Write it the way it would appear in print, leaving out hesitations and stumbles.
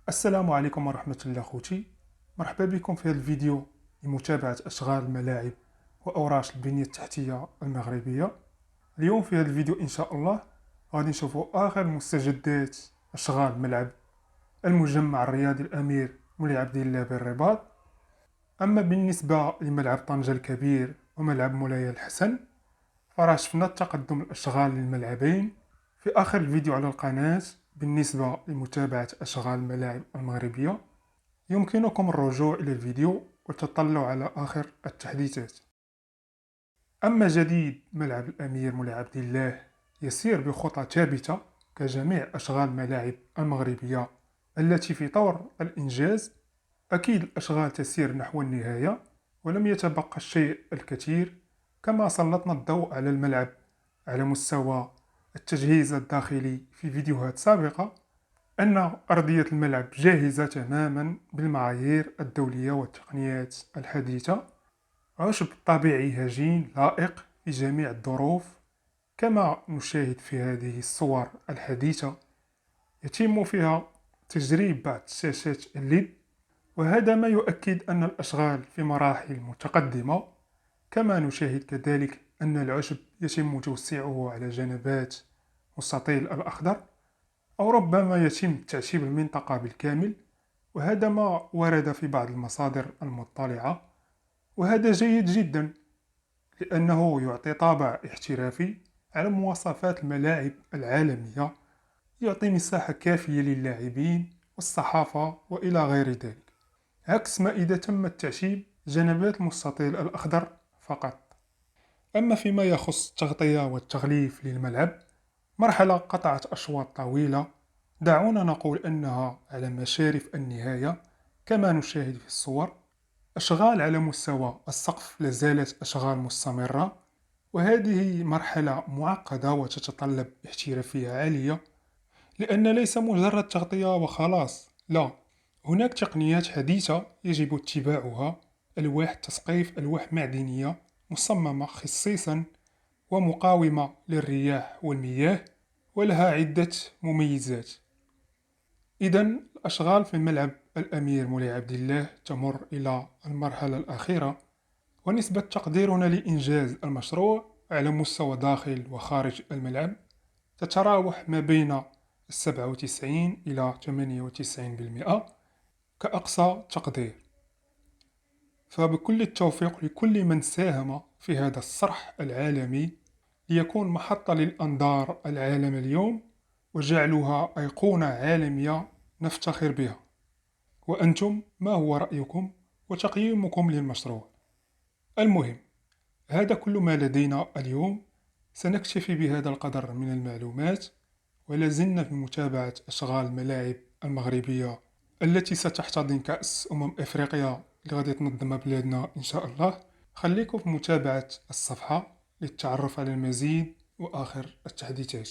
السلام عليكم ورحمة الله خوتي. مرحبا بكم في هذا الفيديو لمتابعة أشغال الملاعب وأوراش البنية التحتية المغربية. اليوم في هذا الفيديو إن شاء الله غادي نشوفوا آخر مستجدات أشغال ملعب المجمع الرياضي الأمير مولاي عبد الله بالرباط. أما بالنسبة لملعب طنجة الكبير وملعب مولاي الحسن فراه شفنا تقدم الأشغال للملعبين في آخر الفيديو على القناة. بالنسبة لمتابعة أشغال الملاعب المغربية يمكنكم الرجوع إلى الفيديو والتطلع على آخر التحديثات. أما جديد ملعب الأمير مولاي عبد الله يسير بخطى ثابتة كجميع أشغال الملاعب المغربية التي في طور الإنجاز. أكيد الأشغال تسير نحو النهاية ولم يتبقى الشيء الكثير. كما سلطنا الضوء على الملعب على مستوى التجهيز الداخلي في فيديوهات سابقة، أن أرضية الملعب جاهزة تماما بالمعايير الدولية والتقنيات الحديثة. عشب طبيعي هجين لائق في جميع الظروف كما نشاهد في هذه الصور الحديثة. يتم فيها تجريب بعض شاشات الليد، وهذا ما يؤكد أن الأشغال في مراحل متقدمة. كما نشاهد كذلك أن العشب يتم توسيعه على جنبات مستطيل الأخضر، أو ربما يتم تعشيب المنطقة بالكامل، وهذا ما ورد في بعض المصادر المطلعة. وهذا جيد جدا لأنه يعطي طابع احترافي على مواصفات الملاعب العالمية، يعطي مساحة كافية للاعبين والصحافة وإلى غير ذلك، عكس ما إذا تم التعشيب جنبات المستطيل الأخضر فقط. أما فيما يخص التغطية والتغليف للملعب، مرحلة قطعت أشواط طويلة، دعونا نقول أنها على مشارف النهاية كما نشاهد في الصور. أشغال على مستوى السقف لازالت أشغال مستمرة، وهذه مرحلة معقدة وتتطلب احترافية عالية، لأن ليس مجرد تغطية وخلاص، لا، هناك تقنيات حديثة يجب اتباعها. ألواح تسقيف، ألواح معدنية مصممة خصيصا ومقاومة للرياح والمياه، ولها عدة مميزات. إذن الأشغال في ملعب الأمير مولاي عبد الله تمر إلى المرحلة الأخيرة، ونسبة تقديرنا لإنجاز المشروع على مستوى داخل وخارج الملعب تتراوح ما بين 97 إلى 98% كأقصى تقدير. فبكل التوفيق لكل من ساهم في هذا الصرح العالمي ليكون محطة للأنظار العالم اليوم، وجعلها أيقونة عالمية نفتخر بها. وأنتم ما هو رأيكم وتقييمكم للمشروع؟ المهم، هذا كل ما لدينا اليوم. سنكتفي بهذا القدر من المعلومات، ولازلنا في متابعة أشغال الملاعب المغربية التي ستحتضن كأس أفريقيا اللي غادي تنظمها بلادنا إن شاء الله. خليكم في متابعة الصفحة للتعرف على المزيد وآخر التحديثات.